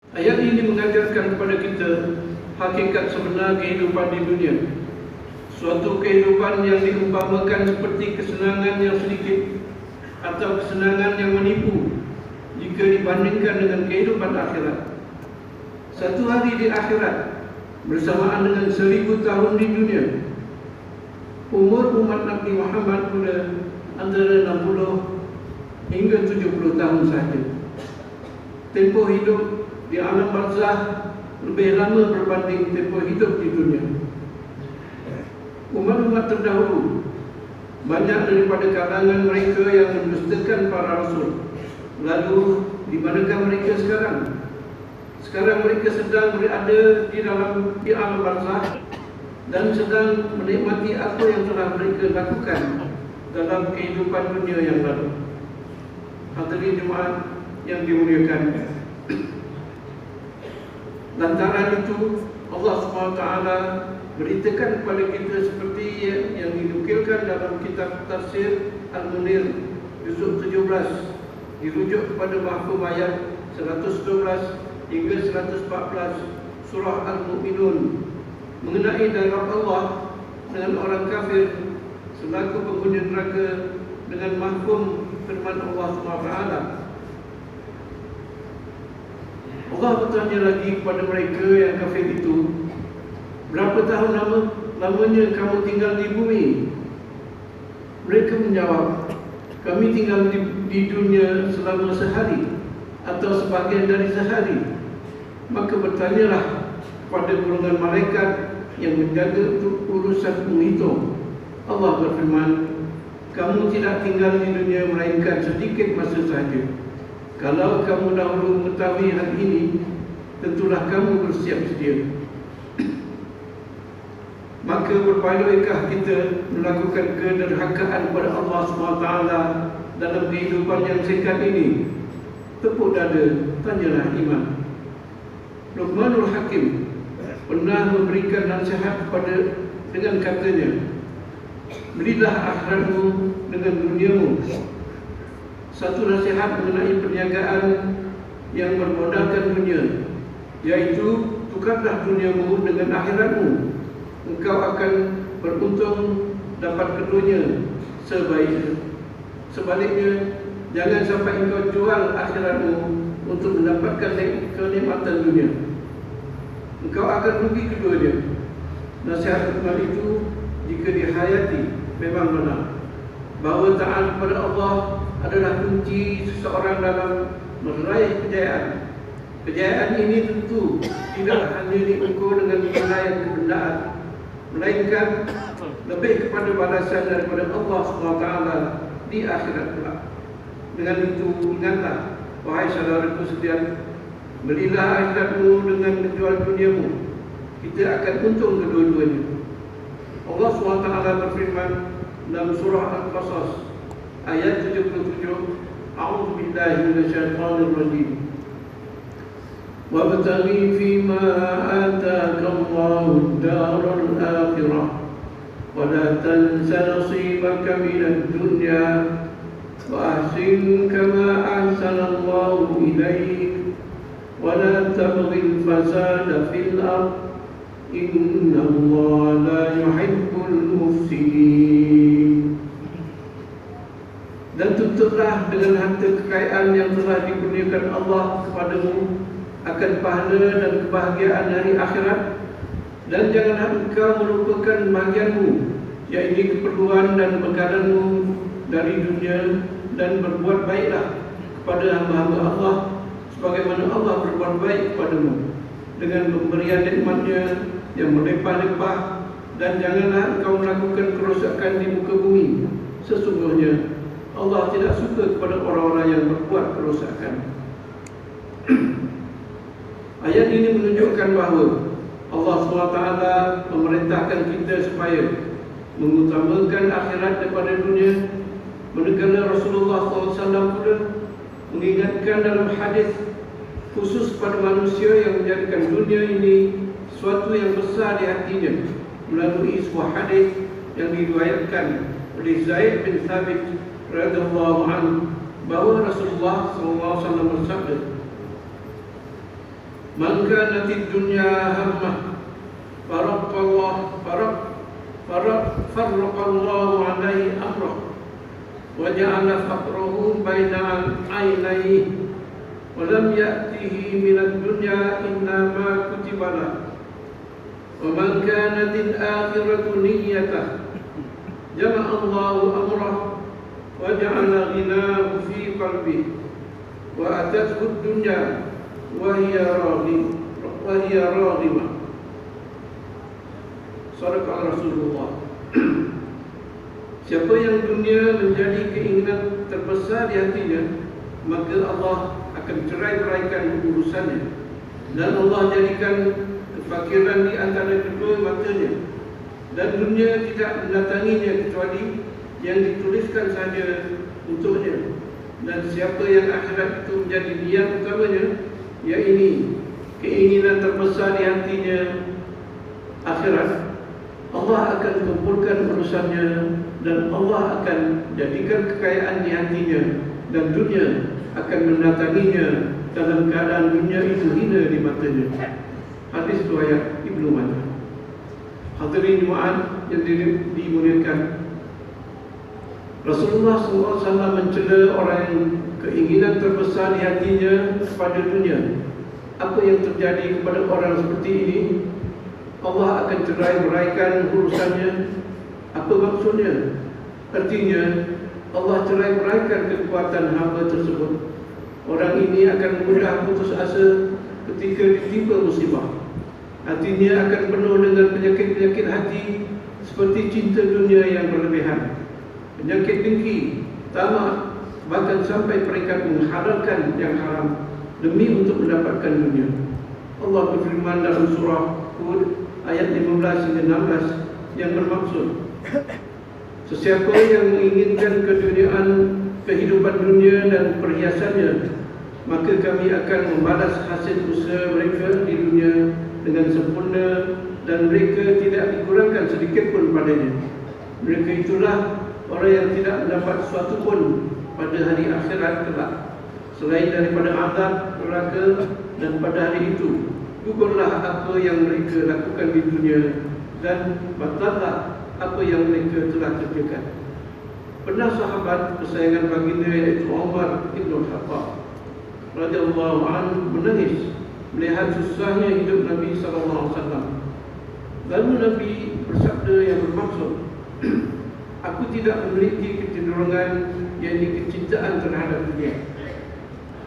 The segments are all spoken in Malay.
Ayat ini mengajarkan kepada kita hakikat sebenar kehidupan di dunia. Suatu kehidupan yang diumpamakan seperti kesenangan yang sedikit atau kesenangan yang menipu jika dibandingkan dengan kehidupan akhirat. Satu hari di akhirat bersamaan dengan 1000 tahun di dunia. Umur umat Nabi Muhammad pula antara 60 hingga 70 tahun sahaja. Tempoh hidup di alam barzah lebih lama berbanding tempoh hidup di dunia. Umat-umat terdahulu, banyak daripada kalangan mereka yang mendustakan para rasul. Lalu di manakah mereka sekarang? Sekarang mereka sedang berada di alam barzah dan sedang menikmati apa yang telah mereka lakukan dalam kehidupan dunia yang lalu. Hadirin jemaat yang dimuliakan, lantaran itu Allah SWT beritakan kepada kita seperti yang dinukilkan dalam kitab Tafsir Al-Munir juzuk 17, dirujuk kepada mahfum ayat 112 hingga 114 surah Al-Mu'minun mengenai dialog Allah dengan orang kafir selaku penghuni neraka dengan mahfum firman Allah SWT. Allah bertanya lagi kepada mereka yang kafir itu, berapa tahun lamanya kamu tinggal di bumi? Mereka menjawab, kami tinggal di dunia selama sehari atau sebahagian dari sehari. Maka bertanyalah kepada golongan malaikat yang menjaga untuk urusan menghitung. Allah berfirman, kamu tidak tinggal di dunia melainkan sedikit masa sahaja. Kalau kamu dahulu mengetahui hal ini, tentulah kamu bersiap sedia. Maka berbahagiakah kita melakukan kederhakaan kepada Allah SWT dalam kehidupan yang singkat ini? Tepuk dada, tanyalah iman. Luqmanul Hakim pernah memberikan nasihat dengan katanya, belilah akhiratmu dengan duniamu. Satu nasihat mengenai perniagaan yang bermodalkan dunia, yaitu tukarlah duniamu dengan akhiratmu. Engkau akan beruntung dapat keduanya sebaliknya, jangan sampai engkau jual akhiratmu untuk mendapatkan kenikmatan dunia. Engkau akan rugi keduanya. Nasihat Luqman itu jika dihayati memang benar, bahawa taat kepada Allah adalah kunci seseorang dalam meraih kejayaan. Kejayaan ini tentu tidak hanya diukur dengan nilai kebendaan, melainkan lebih kepada balasan daripada Allah SWT di akhirat pula. Dengan itu, ingatlah, wahai saudaraku sekalian, belilah akhiratmu dengan menjual duniamu. Kita akan untung kedua-duanya. Allah SWT berfirman dalam surah Al-Qasas ayat 77, A'udzu billahi minasyaitonir rajim. Wabtaghi fima ataka Allahu ad-daral akhirah wa la tansa nasibaka minad dunya wa ahsin kama ahsana Allahu ilaik wa la tabghil fasada fil ardh inna Allaha la yuhibbul mufsidin. Dan tutuplah dengan harta kekayaan yang telah dikurniakan Allah kepadamu akan pahala dan kebahagiaan hari akhirat, dan janganlah engkau melupakan bahagianmu, yaitu keperluan dan bekalanmu dari dunia, dan berbuat baiklah kepada hamba-hamba Allah sebagaimana Allah berbuat baik kepadamu dengan pemberian nikmatnya yang melimpah-limpah, dan janganlah engkau melakukan kerosakan di muka bumi. Sesungguhnya Allah tidak suka kepada orang-orang yang berbuat kerosakan. Ayat ini menunjukkan bahawa Allah SWT memerintahkan kita supaya mengutamakan akhirat daripada dunia. Manakala Rasulullah SAW pula mengingatkan dalam hadis khusus pada manusia yang menjadikan dunia ini suatu yang besar di hatinya melalui sebuah hadis yang diriwayatkan oleh Zaid bin Thabit radhiyallahu anhu bahawa Rasulullah SAW bersabda, Man kanatid dunya hammah farraqallahu alaihi amrah wa ja'ala faqrahu baina aynayhi wa lam ya'tihi minad dunya illa ma kutiba lahu wa man kanatid akhiratu niyyatah jama'a Allahu amrah wa ja'ala ghinahu fi qalbihi wa atathu dunya wa hiya raghimah. Sadaqah Rasulullah. Siapa yang dunia menjadi keinginan terbesar di hatinya, maka Allah akan cerai-beraikan urusannya, dan Allah jadikan kefakiran di antara kedua matanya, dan dunia tidak mendatanginya kecuali yang dituliskan saja untuknya. Dan siapa yang akhirat itu menjadi niat utamanya, yaitu keinginan terbesar di hatinya akhirat, Allah akan kumpulkan urusannya, dan Allah akan jadikan kekayaan di hatinya, dan dunia akan mendatanginya dalam keadaan dunia itu hina di matanya. Hadis riwayat Ibnu Majah. Hadirin jemaat yang dimuliakan, Rasulullah SAW mencela orang yang keinginan terbesar di hatinya pada dunia. Apa yang terjadi kepada orang seperti ini? Allah akan cerai-beraikan urusannya. Apa maksudnya? Artinya Allah cerai-beraikan kekuatan hamba tersebut. Orang ini akan mudah putus asa ketika ditimpa musibah. Hatinya akan penuh dengan penyakit-penyakit hati seperti cinta dunia yang berlebihan, penyakit dengki, tamak, bahkan sampai peringkat menghalalkan yang haram demi untuk mendapatkan dunia. Allah berfirman dalam surah Hud ayat 15 hingga 16 yang bermaksud, sesiapa yang menginginkan keduniaan, kehidupan dunia dan perhiasannya, maka kami akan membalas hasil usaha mereka di dunia dengan sempurna, dan mereka tidak dikurangkan sedikit pun padanya. Mereka itulah orang yang tidak mendapat sesuatu pun pada hari akhirat kelak selain daripada azab neraka, dan pada hari itu gugurlah apa yang mereka lakukan di dunia, dan batallah apa yang mereka telah kerjakan. Pernah sahabat kesayangan baginda iaitu Umar bin Khattab radhiyallahu anhu menangis melihat susahnya hidup Nabi SAW. Lalu Nabi bersabda yang bermaksud, aku tidak memiliki kecenderungan, yaitu kecintaan terhadap dunia.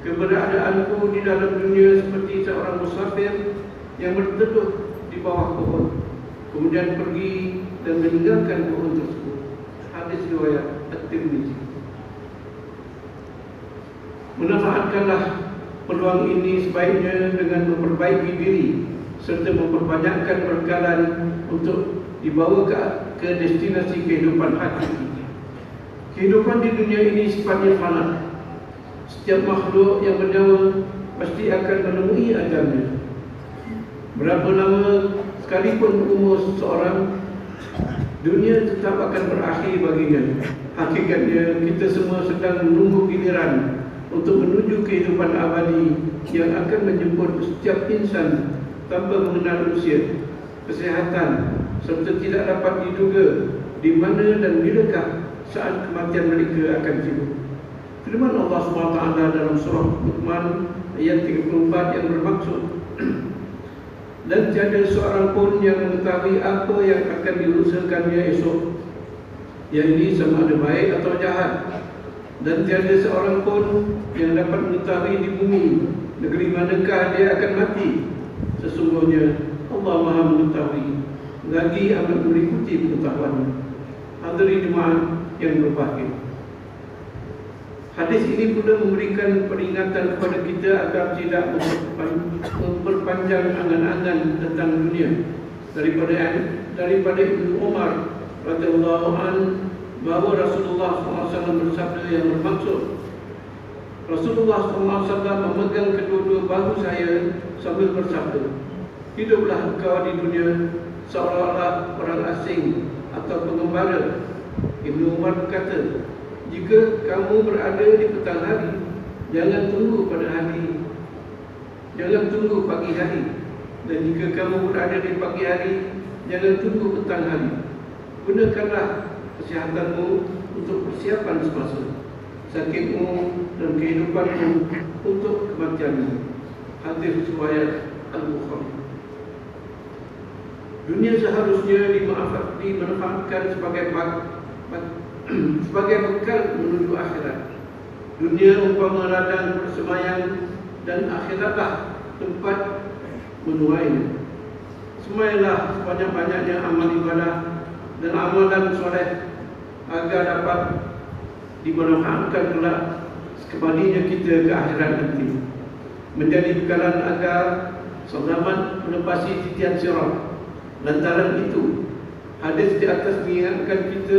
Keberadaanku di dalam dunia seperti seorang musafir yang berteduh di bawah pohon, kemudian pergi dan meninggalkan pohon tersebut. Hadis riwayat At-Tirmizi. Manfaatkanlah peluang ini sebaiknya dengan memperbaiki diri serta memperbanyakkan perkalaan untuk dibawa ke destinasi kehidupan hakiki. Kehidupan di dunia ini sifatnya fana. Setiap makhluk yang bernyawa pasti akan menemui ajalnya. Berapa lama sekalipun umur seseorang, dunia tetap akan berakhir baginya. Hakikatnya kita semua sedang menunggu giliran untuk menuju kehidupan abadi yang akan menjemput setiap insan tanpa mengenal usia, kesehatan, serta tidak dapat diduga di mana dan bilakah saat kematian mereka akan tiba. Firman Allah SWT dalam surah Luqman ayat 34 yang bermaksud, dan tiada seorang pun yang mengetahui apa yang akan diusahakannya esok, yakni sama ada baik atau jahat. Dan tiada seorang pun yang dapat mengetahui di bumi negeri manakah dia akan mati. Sesungguhnya Allah Maha mengetahui, lagi amat meliputi pengetahuannya. Hadirin jemaah yang berbahagia, hadis ini pula memberikan peringatan kepada kita agar tidak memperpanjang angan-angan tentang dunia. Daripada Ibnu Umar radhiyallahu anhu bahawa Rasulullah SAW bersabda yang bermaksud, Rasulullah SAW memegang kedua-dua bahu saya sambil bersabda, hiduplah engkau di dunia seolah-olah orang asing atau pengembara. Ibnu Umar berkata, jika kamu berada di petang hari, jangan tunggu pada hari jangan tunggu pagi hari. Dan jika kamu berada di pagi hari, jangan tunggu petang hari. Gunakanlah kesehatanmu untuk persiapan semasa, sakitmu dan kehidupanmu untuk kematianmu. Hadis riwayat Al-Bukhari. Dunia seharusnya dimanfaatkan sebagai bekal menuju akhirat. Dunia umpama ladang persemaian dan akhiratlah tempat menuainya. Semailah sebanyak-banyaknya amal ibadah dan amalan soleh agar dapat dimanfaatkan kelak kembalinya kita ke akhirat nanti, menjadi bekalan agar selamat menepasi titian sirat. Lantaran itu, hadis di atas mengingatkan kita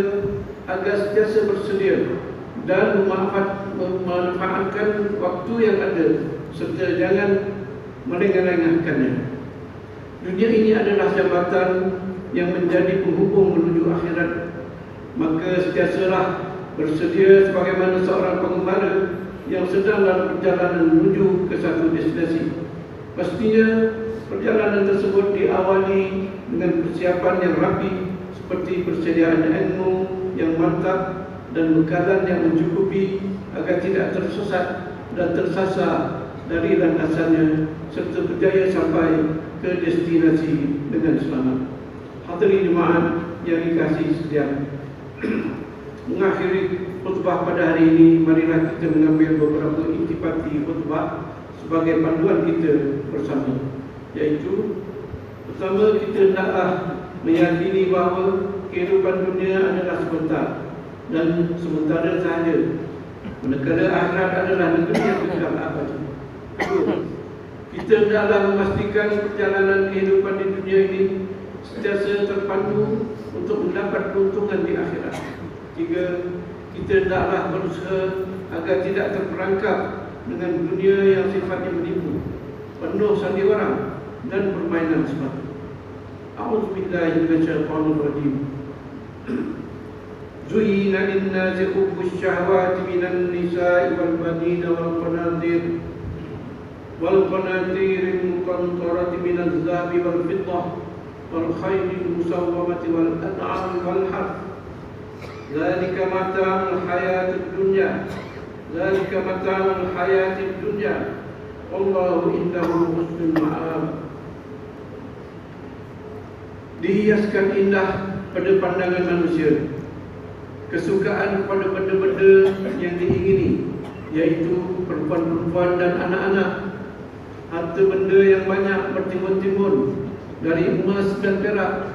agar sentiasa bersedia dan memanfaatkan waktu yang ada serta jangan melengah-lengahkannya. Dunia ini adalah jambatan yang menjadi penghubung menuju akhirat. Maka sentiasalah bersedia sebagaimana seorang pengembara yang sedang dalam perjalanan menuju ke satu destinasi. Pastinya perjalanan tersebut diawali dengan persiapan yang rapi seperti persediaan ilmu yang mantap dan bekalan yang mencukupi agar tidak tersesat dan tersasar dari landasannya serta berjaya sampai ke destinasi dengan selamat. Hadirin jemaat yang dikasihi sekalian, mengakhiri khutbah pada hari ini, marilah kita mengambil beberapa intipati khutbah sebagai panduan kita bersama. Yaitu, pertama, kita hendaklah meyakini bahawa kehidupan dunia adalah sebentar dan sementara sahaja, manakala akhirat adalah negeri yang kekal abadi. Kita hendaklah memastikan perjalanan kehidupan di dunia ini sentiasa terpandu untuk mendapat keuntungan di akhirat. Tiga, kita hendaklah berusaha agar tidak terperangkap dengan dunia yang sifatnya menipu, penuh sandiwara dan permainan semata. A'udzubillahi minasyaitonir rajim. Zuyyina lin-nasi hubbus syahawati minan nisa'i wal banina wal qanatir al-muqantarati minaz zahabi wal fiddah wal khaylil musawwamati wal an'ami wal harth. Dzalika mata'ul hayatid dunya. Dzalika mata'ul hayatid dunya. Wallahu indahu husnul ma'ab. Dihiaskan indah pada pandangan manusia kesukaan kepada benda-benda yang diingini, yaitu perempuan-perempuan dan anak-anak, harta benda yang banyak bertimbun-timbun dari emas dan perak,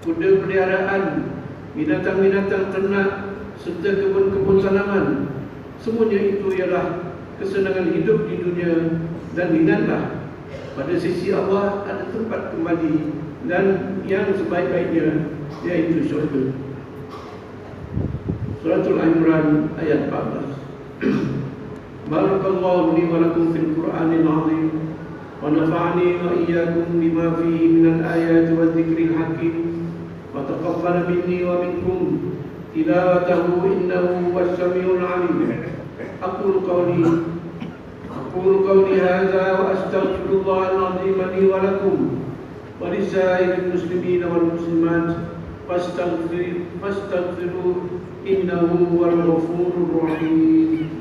kuda peliharaan, binatang-binatang ternak serta kebun-kebun tanaman. Semuanya itu ialah kesenangan hidup di dunia, dan ingatlah pada sisi Allah ada tempat kembali dan yang sebaik-baiknya, yaitu syurga. Suratul Al-Imran ayat 14. Barakallahu li wa lakum fil Qur'anil azim wa nafa'ani wa iyyakum bima fihi minal ayati wa dzikril hakim wa taqabbal minni wa minkum tilawatahu innahu huwas samiul alim. Aqulu qawli hadza wa astaghfirullahal azim li wa lakum wa lisairil muslimin wal muslimat fastaghfiruhu innahu huwal ghafurur rahim.